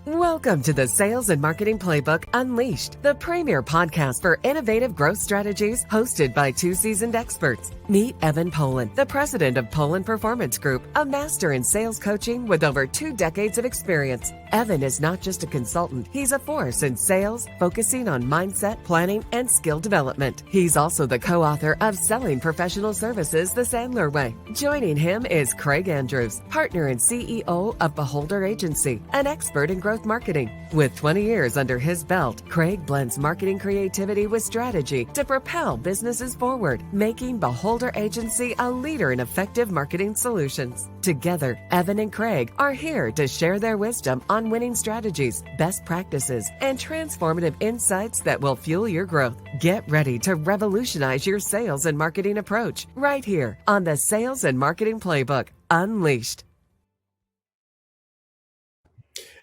Welcome to the Sales and Marketing Playbook Unleashed, the premier podcast for innovative growth strategies, hosted by two seasoned experts. Meet Evan Polin, the president of Polin Performance Group, a master in sales coaching with over 2 decades of experience. Evan is not just a consultant, he's a force in sales, focusing on mindset, planning, and skill development. He's also the co-author of Selling Professional Services the Sandler Way. Joining him is Craig Andrews, partner and CEO of Beholder Agency, an expert in growth marketing. With 20 years under his belt, Craig blends marketing creativity with strategy to propel businesses forward, making Beholder Agency a leader in effective marketing solutions. Together, Evan and Craig are here to share their wisdom on winning strategies, best practices, and transformative insights that will fuel your growth. Get ready to revolutionize your sales and marketing approach right here on the Sales and Marketing Playbook Unleashed.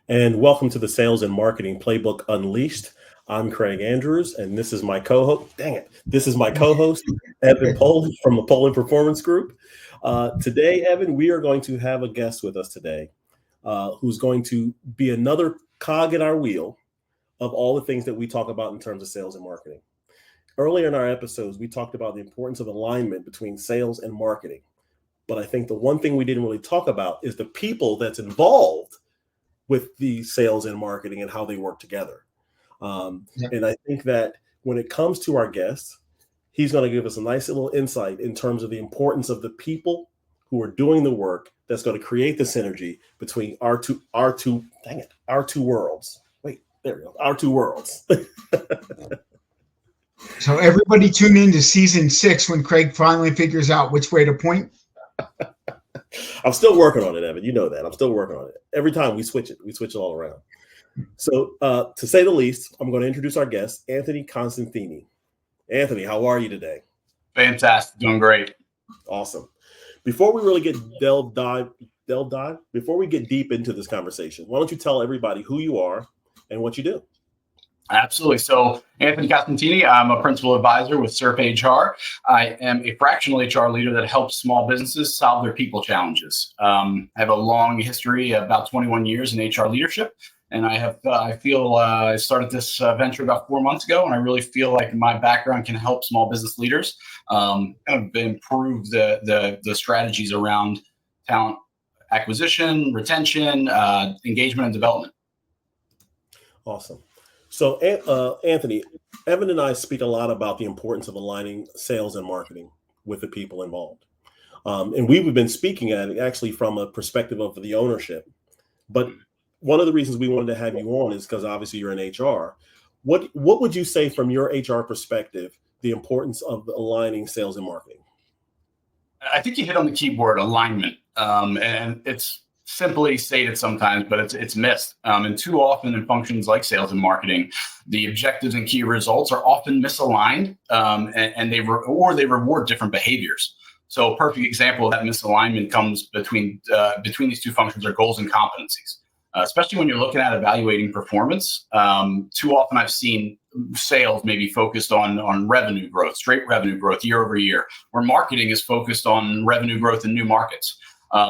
And welcome to the Sales and Marketing Playbook Unleashed. I'm Craig Andrews, and this is my co-host. This is my co-host, Evan Polin from the Polin Performance Group. Today, Evan, we are going to have a guest with us today who's going to be another cog in our wheel of all the things that we talk about in terms of sales and marketing. Earlier in our episodes, we talked about the importance of alignment between sales and marketing. But I think the one thing we didn't really talk about is the people that's involved with the sales and marketing and how they work together. And I think that when it comes to our guest, he's going to give us a nice little insight in terms of the importance of the people who are doing the work that's going to create the synergy between our two worlds. Wait, there we go. Our two worlds. So everybody tune in to season 6 when Craig finally figures out which way to point. I'm still working on it, Evan. You know that. I'm still working on it. Every time we switch it all around. So to say the least, I'm going to introduce our guest, Anthony Constantini. Anthony, how are you today? Fantastic. Doing great. Awesome. Before we really get before we get deep into this conversation, why don't you tell everybody who you are and what you do? Absolutely. So Anthony Constantini, I'm a principal advisor with SRV HR. I am a fractional HR leader that helps small businesses solve their people challenges. I have a long history, about 21 years in HR leadership. And I started this venture about 4 months ago, and I really feel like my background can help small business leaders kind of improve the strategies around talent acquisition, retention, engagement, and development. Awesome. So, Anthony, Evan and I speak a lot about the importance of aligning sales and marketing with the people involved. And we've been speaking at it actually from a perspective of the ownership. But one of the reasons we wanted to have you on is because obviously you're in HR. What would you say from your HR perspective, the importance of aligning sales and marketing? I think you hit on the key word, alignment. And it's simply stated sometimes, but it's missed. And too often in functions like sales and marketing, the objectives and key results are often misaligned, and they reward different behaviors. So a perfect example of that misalignment comes between these two functions are goals and competencies. Especially when you're looking at evaluating performance. Too often I've seen sales maybe focused on revenue growth, straight revenue growth year over year, where marketing is focused on revenue growth in new markets.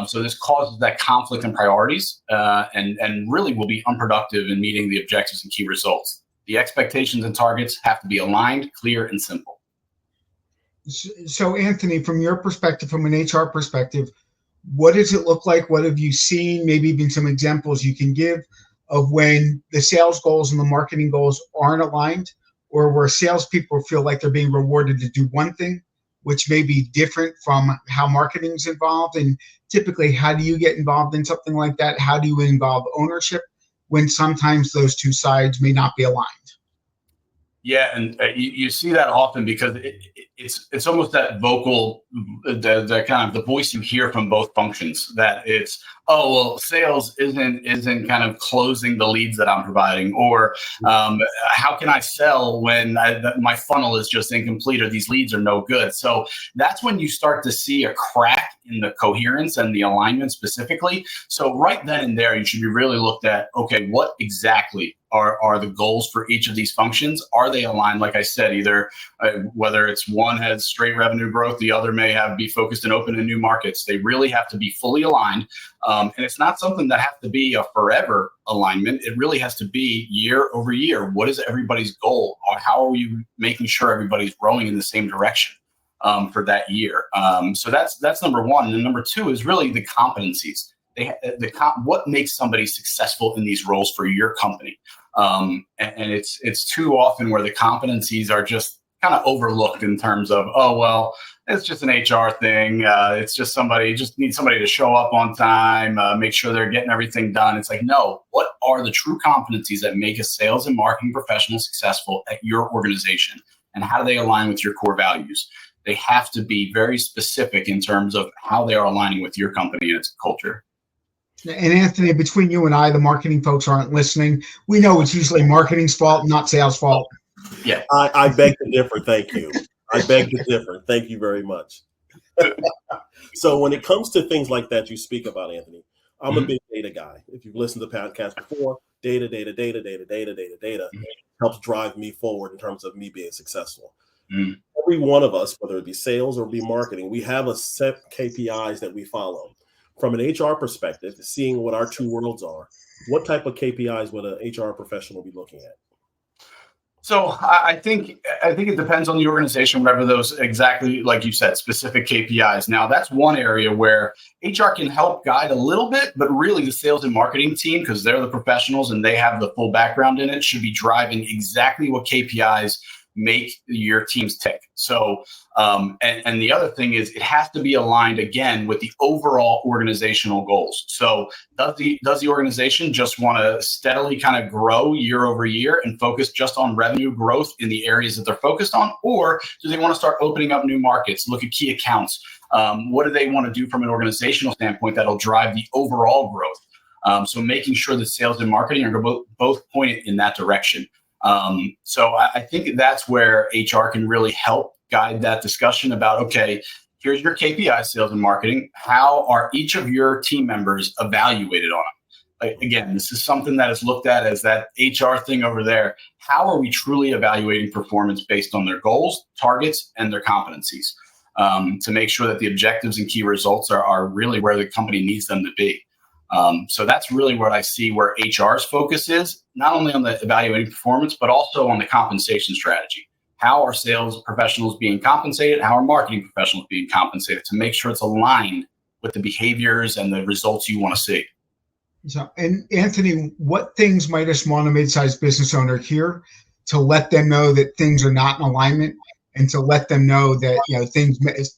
So this causes that conflict in priorities and really will be unproductive in meeting the objectives and key results. The expectations and targets have to be aligned, clear, and simple. So Anthony, from your perspective, from an HR perspective, what does it look like? What have you seen? Maybe even some examples you can give of when the sales goals and the marketing goals aren't aligned, or where salespeople feel like they're being rewarded to do one thing, which may be different from how marketing is involved. And typically, how do you get involved in something like that? How do you involve ownership when sometimes those two sides may not be aligned? Yeah, and you see that often because it's almost that vocal, the kind of the voice you hear from both functions, that it's, oh, well, sales isn't kind of closing the leads that I'm providing, or how can I sell when my funnel is just incomplete, or these leads are no good. So that's when you start to see a crack in the coherence and the alignment specifically. So right then and there, you should be really looked at, okay, what exactly are the goals for each of these functions? Are they aligned? Like I said, either whether it's one has straight revenue growth, the other may be focused and open in new markets. They really have to be fully aligned. And it's not something that has to be a forever alignment. It really has to be year over year. What is everybody's goal? Or how are you making sure everybody's rowing in the same direction for that year? So that's number one. And number two is really the competencies. What makes somebody successful in these roles for your company? And it's too often where the competencies are just kind of overlooked in terms of, oh, well, it's just an HR thing. It's just just need somebody to show up on time, make sure they're getting everything done. It's like, no, what are the true competencies that make a sales and marketing professional successful at your organization? And how do they align with your core values? They have to be very specific in terms of how they are aligning with your company and its culture. And Anthony, between you and I, the marketing folks aren't listening. We know it's usually marketing's fault, not sales' fault. Yeah, I beg to differ. Thank you. I beg to differ. Thank you very much. So when it comes to things like that you speak about, Anthony, I'm a big data guy. If you've listened to the podcast before, data helps drive me forward in terms of me being successful. Every one of us, whether it be sales or be marketing, we have a set KPIs that we follow. From an HR perspective, seeing what our two worlds are, what type of KPIs would an HR professional be looking at? So I think it depends on the organization, whatever those exactly, like you said, specific KPIs. Now, that's one area where HR can help guide a little bit, but really the sales and marketing team, because they're the professionals and they have the full background in it, should be driving exactly what KPIs make your teams tick. So, and the other thing is it has to be aligned again with the overall organizational goals. So does the organization just want to steadily kind of grow year over year and focus just on revenue growth in the areas that they're focused on? Or do they want to start opening up new markets, look at key accounts? What do they want to do from an organizational standpoint that'll drive the overall growth? So making sure that sales and marketing are both pointed in that direction. So I think that's where HR can really help guide that discussion about, okay, here's your KPI, sales and marketing. How are each of your team members evaluated on it? Again, this is something that is looked at as that HR thing over there. How are we truly evaluating performance based on their goals, targets, and their competencies to make sure that the objectives and key results are really where the company needs them to be? So that's really what I see where HR's focus is, not only on the evaluating performance, but also on the compensation strategy. How are sales professionals being compensated? How are marketing professionals being compensated to make sure it's aligned with the behaviors and the results you want to see? So, and Anthony, what things might a small and mid-sized business owner hear to let them know that things are not in alignment and to let them know that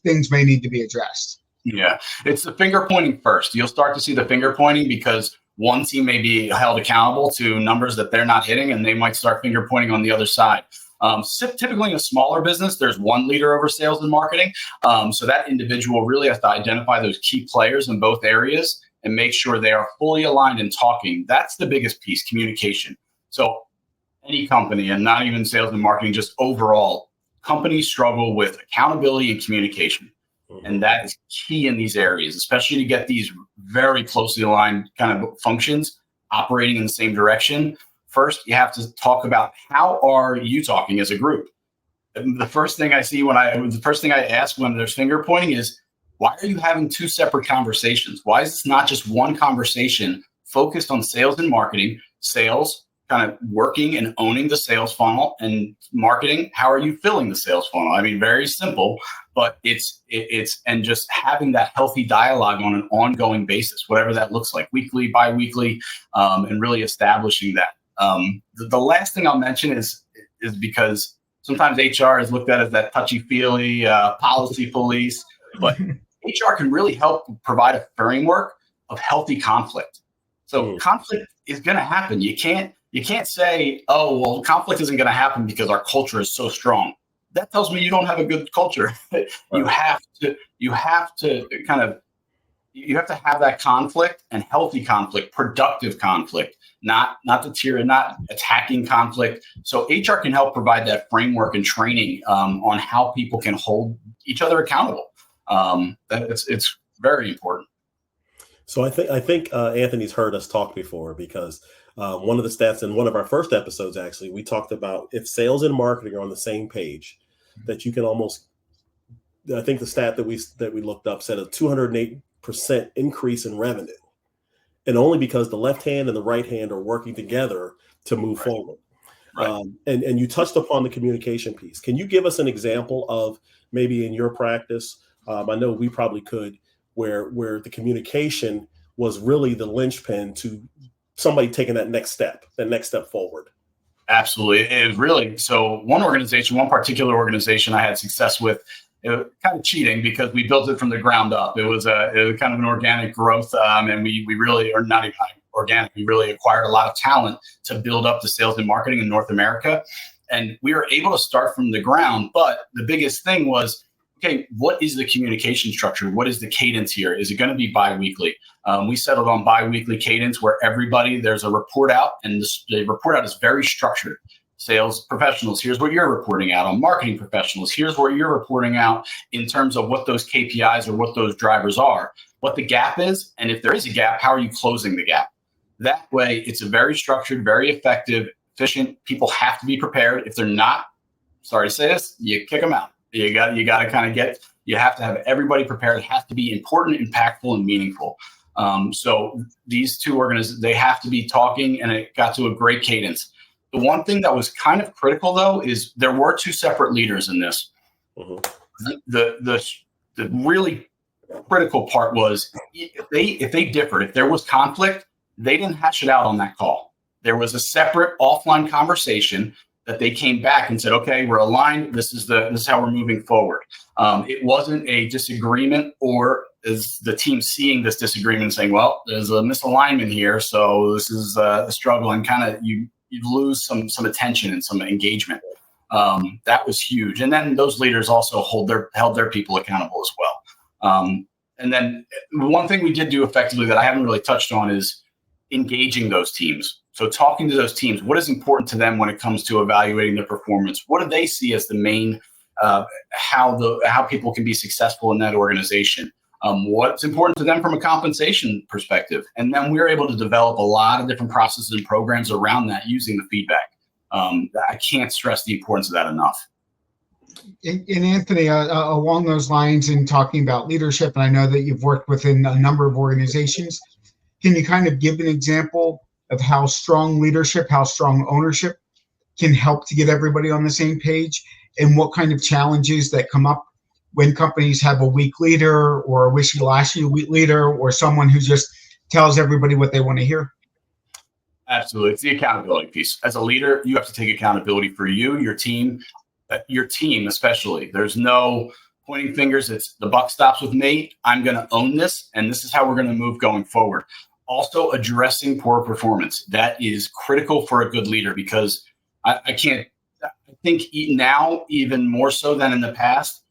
things may need to be addressed? Yeah, it's the finger pointing first. You'll start to see the finger pointing because one team may be held accountable to numbers that they're not hitting, and they might start finger pointing on the other side. Typically in a smaller business, there's one leader over sales and marketing. So that individual really has to identify those key players in both areas and make sure they are fully aligned and talking. That's the biggest piece, communication. So any company, and not even sales and marketing, just overall, companies struggle with accountability and communication. And that is key in these areas, especially to get these very closely aligned kind of functions operating in the same direction. First, you have to talk about how are you talking as a group. And the first thing I see the first thing I ask when there's finger pointing is, why are you having two separate conversations? Why is this not just one conversation focused on sales and marketing? Sales, kind of working and owning the sales funnel, and marketing, how are you filling the sales funnel? I mean, very simple, but it's and just having that healthy dialogue on an ongoing basis, whatever that looks like, weekly, bi-weekly, and really establishing that. The last thing I'll mention is because sometimes HR is looked at as that touchy-feely policy police, but HR can really help provide a framework of healthy conflict. So conflict is going to happen. You can't say, oh, well, conflict isn't going to happen because our culture is so strong. That tells me you don't have a good culture. Right. You have to have that conflict, and healthy conflict, productive conflict, not attacking conflict. So HR can help provide that framework and training on how people can hold each other accountable. It's very important. So I think Anthony's heard us talk before, because one of the stats in one of our first episodes, actually, we talked about if sales and marketing are on the same page, that you can almost, I think the stat that we looked up said a 208% increase in revenue, and only because the left hand and the right hand are working together to move forward. Right. And you touched upon the communication piece. Can you give us an example of maybe in your practice? I know we probably could, where the communication was really the linchpin to somebody taking that next step forward. Absolutely. It was really, so one particular organization I had success with, it was kind of cheating because we built it from the ground up. It was kind of an organic growth, and we really, or not even organic, we really acquired a lot of talent to build up the sales and marketing in North America. And we were able to start from the ground. But the biggest thing was, okay, what is the communication structure? What is the cadence here? Is it going to be biweekly? We settled on biweekly cadence where there's a report out, and the report out is very structured. Sales professionals, here's what you're reporting out on. Marketing professionals, here's what you're reporting out in terms of what those KPIs or what those drivers are, what the gap is, and if there is a gap, how are you closing the gap? That way, it's a very structured, very effective, efficient. People have to be prepared. If they're not, sorry to say this, you kick them out. You got to kind of you have to have everybody prepared. It has to be important, impactful, and meaningful. So these two organizations, they have to be talking, and it got to a great cadence. The one thing that was kind of critical, though, is there were two separate leaders in this. Mm-hmm. The really critical part was if they differed, if there was conflict, they didn't hash it out on that call. There was a separate offline conversation that they came back and said, okay, we're aligned. This is how we're moving forward. It wasn't a disagreement, or is the team seeing this disagreement and saying, well, there's a misalignment here, so this is a struggle, and kind of you lose some attention and some engagement. That was huge. And then those leaders also held their people accountable as well. And then one thing we did do effectively that I haven't really touched on is engaging those teams. So talking to those teams, what is important to them when it comes to evaluating their performance? What do they see as the main, how people can be successful in that organization? What's important to them from a compensation perspective? And then we're able to develop a lot of different processes and programs around that using the feedback. I can't stress the importance of that enough. And Anthony, along those lines, in talking about leadership, and I know that you've worked within a number of organizations, can you kind of give an example of how strong leadership, how strong ownership can help to get everybody on the same page, and what kind of challenges that come up when companies have a weak leader or a wishy-washy leader, or someone who just tells everybody what they want to hear? Absolutely. It's the accountability piece. As a leader, you have to take accountability for you, your team especially. There's no pointing fingers. It's the buck stops with me. I'm going to own this, and this is how we're going to move going forward. Also, addressing poor performance. That is critical for a good leader, because I think now, even more so than in the past,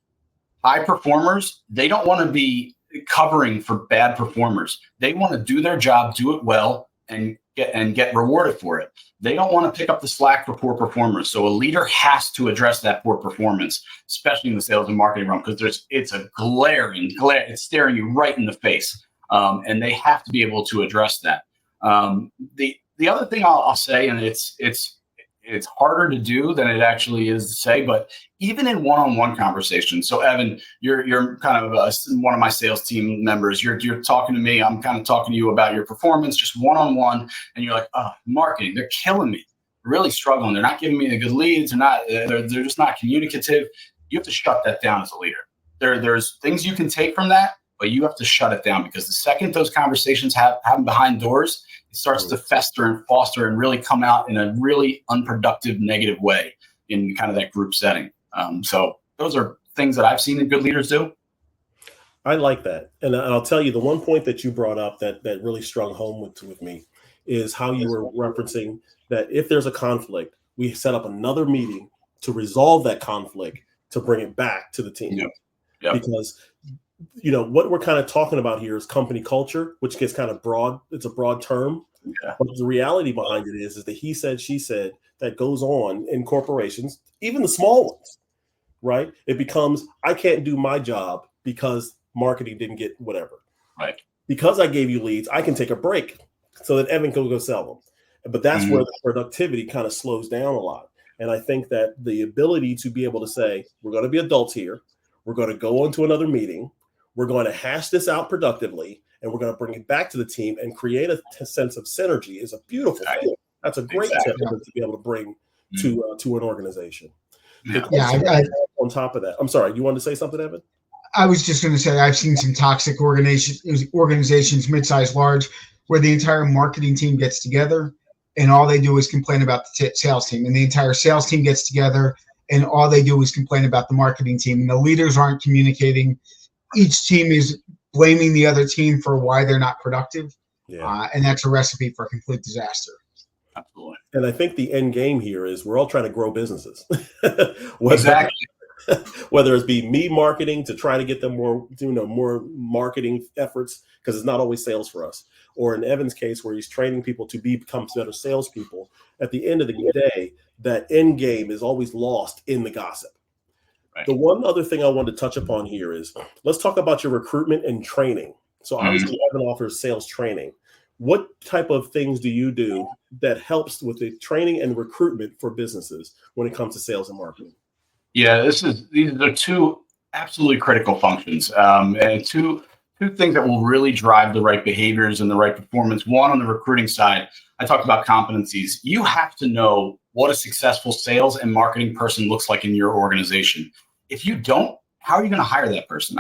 high performers, they don't want to be covering for bad performers. They want to do their job, do it well, and get rewarded for it. They don't want to pick up the slack for poor performers. So a leader has to address that poor performance, especially in the sales and marketing realm, because it's a glaring, it's staring you right in the face. And they have to be able to address that. The other thing I'll say, and it's harder to do than it actually is to say, but even in one-on-one conversations. So Evan, you're kind of one of my sales team members. You're talking to me. I'm kind of talking to you about your performance, just one-on-one. And you're like, oh, marketing, they're killing me. They're really struggling. They're not giving me the good leads. They're just not communicative. You have to shut that down as a leader. There's things you can take from that, but you have to shut it down, because the second those conversations happen behind doors, it starts to fester and foster and really come out in a really unproductive, negative way in kind of that group setting. So those are things that I've seen that good leaders do. I like that. And I'll tell you, the one point that you brought up that really strung home with me is how you were referencing that if there's a conflict, we set up another meeting to resolve that conflict, to bring it back to the team. Yep. Because what we're kind of talking about here is company culture, which gets kind of broad. It's a broad term. Yeah. But the reality behind it is the he said, she said that goes on in corporations, even the small ones, right? It becomes, I can't do my job because marketing didn't get whatever. Right. because I gave you leads, I can take a break so that Evan can go sell them. But that's where the productivity kind of slows down a lot. And I think that the ability to be able to say, we're going to be adults here. We're going to go into another meeting. We're going to hash this out productively, and we're going to bring it back to the team and create a sense of synergy is a beautiful thing. That's a great tip to be able to bring to an organization. On top of that, I'm sorry, you wanted to say something, Evan? I was just going to say I've seen some toxic organizations, mid-sized, large, where the entire marketing team gets together and all they do is complain about the sales team, and the entire sales team gets together and all they do is complain about the marketing team, and the leaders aren't communicating. Each team is blaming the other team for why they're not productive, and that's a recipe for complete disaster. Absolutely. And I think the end game here is we're all trying to grow businesses. Exactly. Whether it's be me marketing to try to get them more marketing efforts, because it's not always sales for us, or in Evan's case where he's training people to become better salespeople. At the end of the day, that end game is always lost in the gossip. Right. The one other thing I want to touch upon here is let's talk about your recruitment and training. So obviously Evan offers sales training. What type of things do you do that helps with the training and recruitment for businesses when it comes to sales and marketing? Yeah, these are two absolutely critical functions, and two things that will really drive the right behaviors and the right performance. One, on the recruiting side, I talked about competencies. You have to know what a successful sales and marketing person looks like in your organization. If you don't, how are you going to hire that person?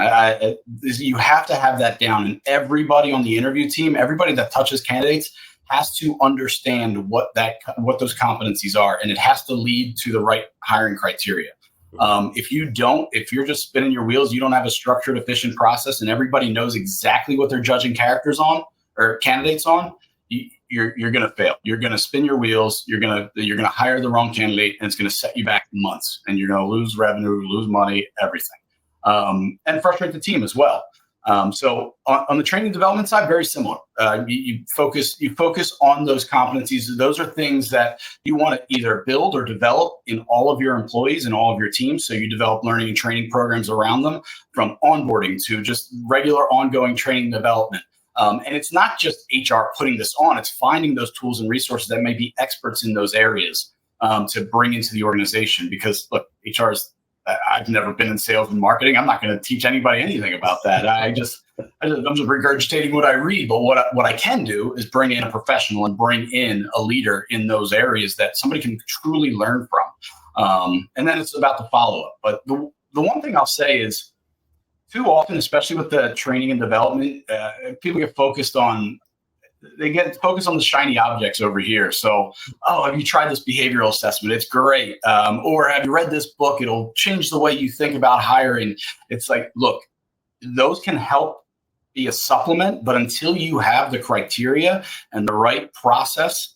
You have to have that down, and everybody on the interview team, everybody that touches candidates, has to understand what those competencies are, and it has to lead to the right hiring criteria. If you're just spinning your wheels, you don't have a structured, efficient process, and everybody knows exactly what they're judging characters on or candidates on, you're going to fail. You're going to spin your wheels. You're going to hire the wrong candidate, and it's going to set you back months, and you're going to lose revenue, lose money, everything, and frustrate the team as well. So on the training development side, very similar. You focus on those competencies. Those are things that you want to either build or develop in all of your employees and all of your teams. So you develop learning and training programs around them, from onboarding to just regular ongoing training development. And it's not just HR putting this on, it's finding those tools and resources that may be experts in those areas to bring into the organization. Because look, I've never been in sales and marketing. I'm not going to teach anybody anything about that. I'm just regurgitating what I read. But what I can do is bring in a professional and bring in a leader in those areas that somebody can truly learn from. And then it's about the follow-up. But the one thing I'll say is, too often, especially with the training and development, people get focused on the shiny objects over here. So, have you tried this behavioral assessment? It's great. Or have you read this book? It'll change the way you think about hiring. It's like, look, those can help be a supplement, but until you have the criteria and the right process,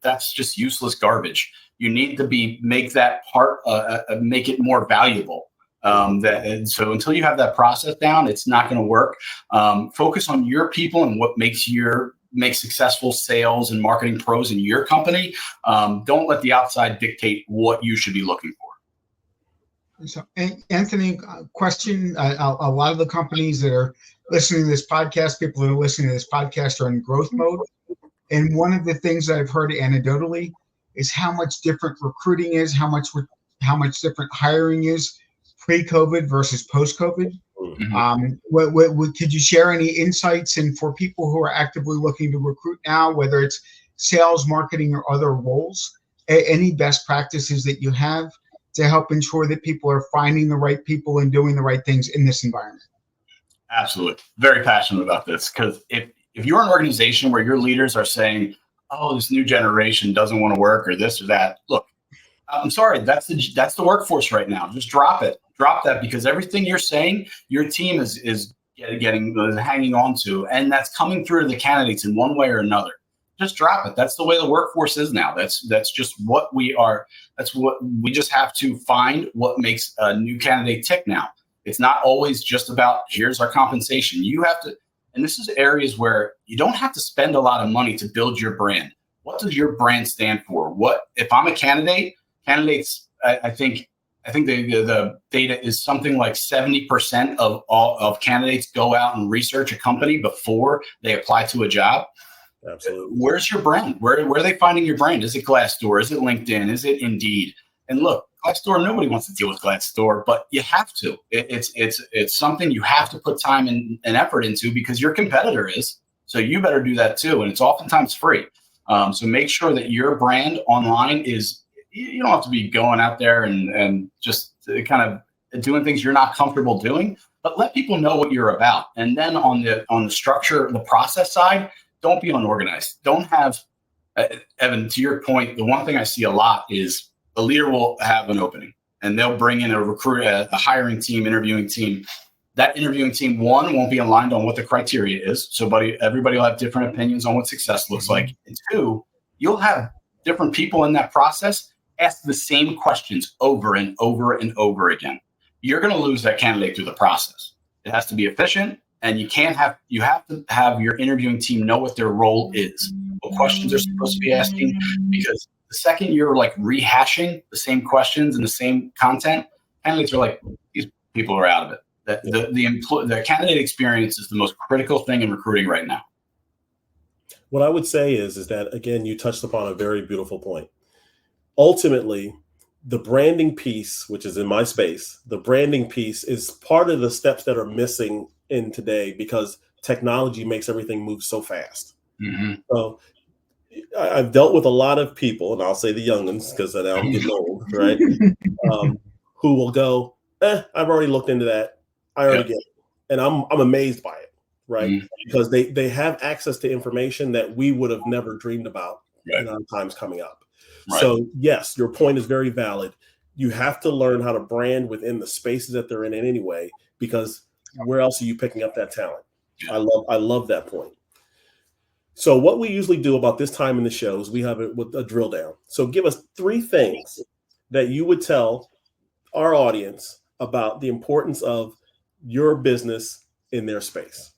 that's just useless garbage. You need to make that part, make it more valuable. So until you have that process down, it's not going to work. Focus on your people and what makes successful sales and marketing pros in your company. Don't let the outside dictate what you should be looking for. So, Anthony, question: a lot of the companies that are listening to this podcast, people that are listening to this podcast, are in growth mode, and one of the things that I've heard anecdotally is how much different recruiting is, how much different hiring is pre-COVID versus post-COVID. What could you share any insights? And for people who are actively looking to recruit now, whether it's sales, marketing, or other roles, any best practices that you have to help ensure that people are finding the right people and doing the right things in this environment? Absolutely. Very passionate about this, because if you're an organization where your leaders are saying, this new generation doesn't want to work or this or that, look, I'm sorry, that's the workforce right now. Just drop it. Drop that, because everything you're saying, your team is hanging on to, and that's coming through to the candidates in one way or another. Just drop it. That's the way the workforce is now. That's just what we are. That's what we just have to find what makes a new candidate tick now. It's not always just about here's our compensation. You have to, and this is areas where you don't have to spend a lot of money to build your brand. What does your brand stand for? If I'm a candidate, candidates, I think I think the data is something like 70% of all of candidates go out and research a company before they apply to a job. Absolutely. Where's your brand? Where are they finding your brand? Is it Glassdoor? Is it LinkedIn? Is it Indeed? And look, Glassdoor, nobody wants to deal with Glassdoor, but you have to. It's something you have to put time and effort into because your competitor is. So you better do that too. And it's oftentimes free. So make sure that your brand online is, you don't have to be going out there and just kind of doing things you're not comfortable doing, but let people know what you're about. And then on the structure, the process side, don't be unorganized. Don't have, Evan, to your point, the one thing I see a lot is a leader will have an opening and they'll bring in a hiring team, interviewing team. That interviewing team, one, won't be aligned on what the criteria is. So everybody will have different opinions on what success looks like. And two, you'll have different people in that process ask the same questions over and over and over again. You're going to lose that candidate through the process. It has to be efficient, and you have to have your interviewing team know what their role is, what questions they're supposed to be asking, because the second you're like rehashing the same questions and the same content, candidates are like, these people are out of it. The candidate experience is the most critical thing in recruiting right now. What I would say is that, again, you touched upon a very beautiful point. Ultimately, the branding piece, which is in my space, the branding piece is part of the steps that are missing in today because technology makes everything move so fast. Mm-hmm. So I've dealt with a lot of people, and I'll say the youngins because now I'm getting old, right? Who will go, I've already looked into that. I already get it. And I'm amazed by it, right? Mm-hmm. Because they have access to information that we would have never dreamed about in our times coming up. Right. So yes, your point is very valid. You have to learn how to brand within the spaces that they're in anyway, because where else are you picking up that talent? I love that point. So what we usually do about this time in the show is we have a drill down. So give us 3 things that you would tell our audience about the importance of your business in their space.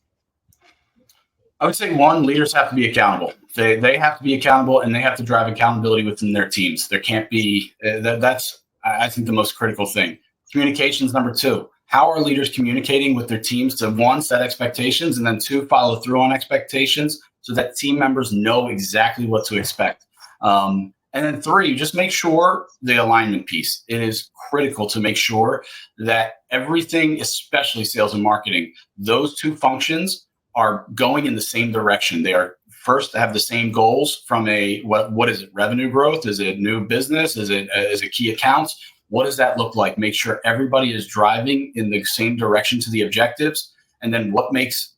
I would say 1, leaders have to be accountable. They have to be accountable, and they have to drive accountability within their teams. There can't be that's I think the most critical thing. Communications, number 2. How are leaders communicating with their teams to 1, set expectations, and then 2, follow through on expectations so that team members know exactly what to expect. And then 3, just make sure the alignment piece. It is critical to make sure that everything, especially sales and marketing, those 2 functions are going in the same direction. They are first to have the same goals from what is it? Revenue growth? Is it new business? Is it key accounts? What does that look like? Make sure everybody is driving in the same direction to the objectives. And then what makes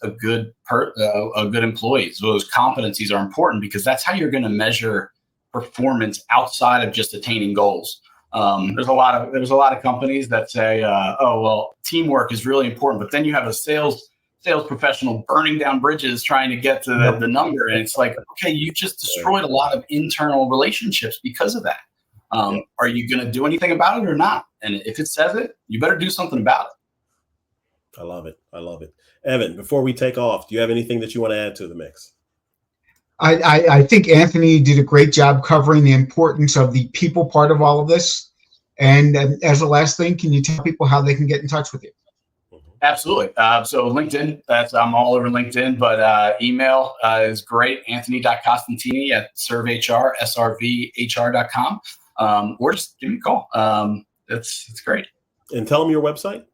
a good employee? So those competencies are important because that's how you're going to measure performance outside of just attaining goals. There's a lot of companies that say, teamwork is really important, but then you have a sales professional burning down bridges trying to get to the number. And it's like, okay, you just destroyed a lot of internal relationships because of that. Are you going to do anything about it or not? And if it says it, you better do something about it. I love it. Evan, before we take off, do you have anything that you want to add to the mix? I think Anthony did a great job covering the importance of the people part of all of this. And as a last thing, can you tell people how they can get in touch with you? Absolutely. So LinkedIn, I'm all over LinkedIn, but email is great. Anthony.Constantini at SRV HR, SRVHR.com. Or just give me a call. It's great. And tell them your website.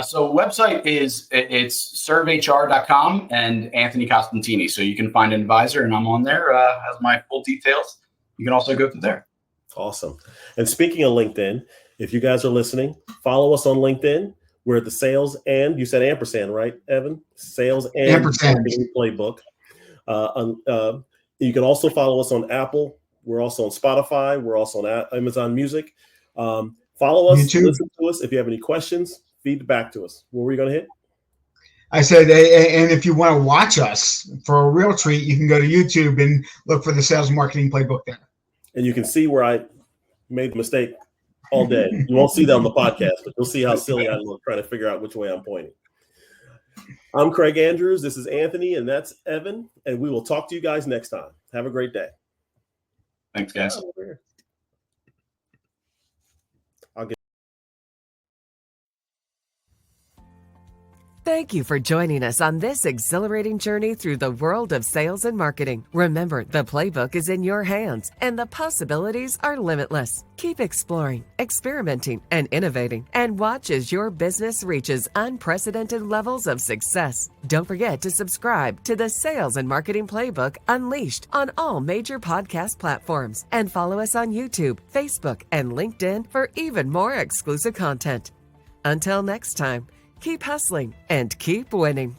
So website it's SRVHR.com and Anthony Constantini. So you can find an advisor, and I'm on there, has my full details. You can also go through there. Awesome. And speaking of LinkedIn, if you guys are listening, follow us on LinkedIn. We're at the Sales and, you said ampersand, right, Evan? Sales and Marketing Playbook. You can also follow us on Apple. We're also on Spotify. We're also on Amazon Music. Follow us, listen to us. If you have any questions, feed back to us. What were you going to hit? I said, and if you want to watch us for a real treat, you can go to YouTube and look for the Sales and Marketing Playbook there. And you can see where I made the mistake all day. You won't see that on the podcast, but you'll see how silly I look trying to figure out which way I'm pointing. I'm Craig Andrews. This is Anthony, and that's Evan. And we will talk to you guys next time. Have a great day. Thanks, guys. Thank you for joining us on this exhilarating journey through the world of sales and marketing. Remember, the playbook is in your hands and the possibilities are limitless. Keep exploring, experimenting, and innovating, and watch as your business reaches unprecedented levels of success. Don't forget to subscribe to the Sales and Marketing Playbook Unleashed on all major podcast platforms, and follow us on YouTube, Facebook, and LinkedIn for even more exclusive content. Until next time, keep hustling and keep winning.